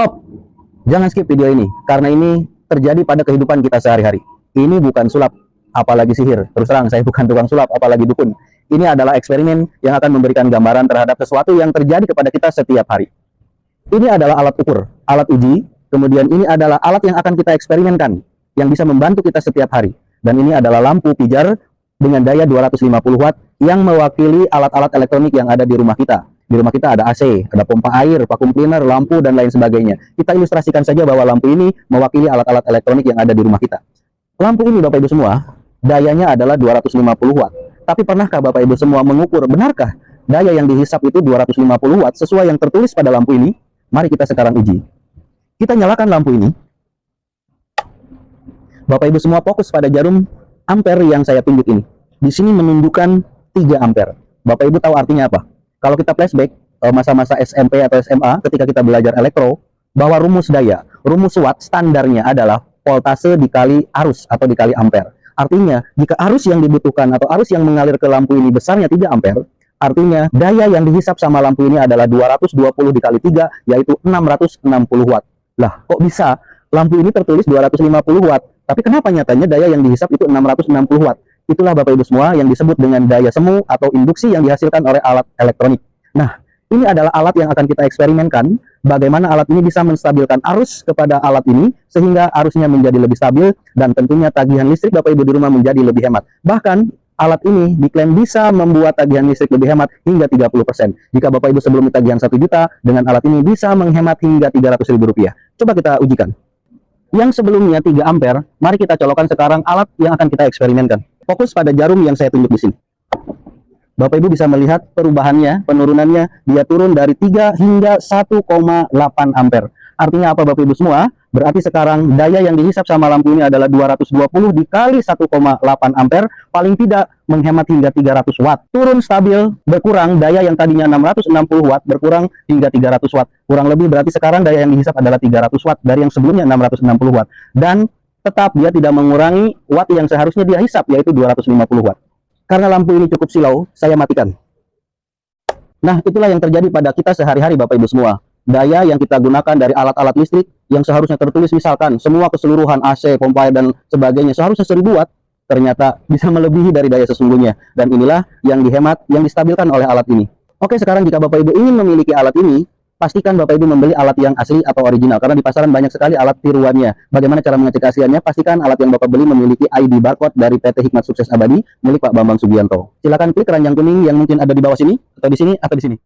Stop! Jangan skip video ini, karena ini terjadi pada kehidupan kita sehari-hari. Ini bukan sulap, apalagi sihir. Terus terang, saya bukan tukang sulap, apalagi dukun. Ini adalah eksperimen yang akan memberikan gambaran terhadap sesuatu yang terjadi kepada kita setiap hari. Ini adalah alat ukur, alat uji, kemudian ini adalah alat yang akan kita eksperimenkan, yang bisa membantu kita setiap hari. Dan ini adalah lampu pijar dengan daya 250 watt yang mewakili alat-alat elektronik yang ada di rumah kita. Di rumah kita ada AC, ada pompa air, vacuum cleaner, lampu, dan lain sebagainya. Kita ilustrasikan saja bahwa lampu ini mewakili alat-alat elektronik yang ada di rumah kita. Lampu ini, Bapak Ibu semua, dayanya adalah 250 watt. Tapi pernahkah Bapak Ibu semua mengukur, benarkah daya yang dihisap itu 250 watt sesuai yang tertulis pada lampu ini? Mari kita sekarang uji. Kita nyalakan lampu ini. Bapak Ibu semua fokus pada jarum ampere yang saya tunjuk ini. Di sini menunjukkan 3 ampere. Bapak Ibu tahu artinya apa? Kalau kita flashback masa-masa SMP atau SMA ketika kita belajar elektro, bahwa rumus daya, rumus watt standarnya adalah voltase dikali arus atau dikali ampere. Artinya, jika arus yang dibutuhkan atau arus yang mengalir ke lampu ini besarnya 3 ampere, artinya daya yang dihisap sama lampu ini adalah 220 dikali 3, yaitu 660 watt. Lah, kok bisa lampu ini tertulis 250 watt? Tapi kenapa nyatanya daya yang dihisap itu 660 watt? Itulah Bapak Ibu semua yang disebut dengan daya semu atau induksi yang dihasilkan oleh alat elektronik. Nah, ini adalah alat yang akan kita eksperimenkan, bagaimana alat ini bisa menstabilkan arus kepada alat ini, sehingga arusnya menjadi lebih stabil, dan tentunya tagihan listrik Bapak Ibu di rumah menjadi lebih hemat. Bahkan, alat ini diklaim bisa membuat tagihan listrik lebih hemat hingga 30%. Jika Bapak Ibu sebelum tagihan 1 juta, dengan alat ini bisa menghemat hingga Rp300.000. Coba kita ujikan. Yang sebelumnya 3 ampere, mari kita colokkan sekarang alat yang akan kita eksperimenkan. Fokus pada jarum yang saya tunjuk di sini. Bapak Ibu bisa melihat perubahannya, penurunannya, dia turun dari 3 hingga 1,8 ampere. Artinya apa Bapak Ibu semua? Berarti sekarang daya yang dihisap sama lampu ini adalah 220 dikali 1,8 ampere, paling tidak menghemat hingga 300 watt. Turun stabil, berkurang, daya yang tadinya 660 watt berkurang hingga 300 watt. Kurang lebih berarti sekarang daya yang dihisap adalah 300 watt dari yang sebelumnya 660 watt. Dan tetap dia tidak mengurangi watt yang seharusnya dia hisap, yaitu 250 watt. Karena lampu ini cukup silau, saya matikan. Nah, itulah yang terjadi pada kita sehari-hari Bapak Ibu semua. Daya yang kita gunakan dari alat-alat listrik yang seharusnya tertulis misalkan semua keseluruhan AC, pompa air, dan sebagainya seharusnya 1000 watt, ternyata bisa melebihi dari daya sesungguhnya. Dan inilah yang dihemat, yang distabilkan oleh alat ini. Oke, sekarang jika Bapak Ibu ingin memiliki alat ini, pastikan Bapak Ibu membeli alat yang asli atau original, karena di pasaran banyak sekali alat tiruannya. Bagaimana cara mengecek keasliannya? Pastikan alat yang Bapak beli memiliki ID barcode dari PT Hikmat Sukses Abadi milik Pak Bambang Sugianto. Silakan klik keranjang kuning yang mungkin ada di bawah sini, atau di sini, atau di sini.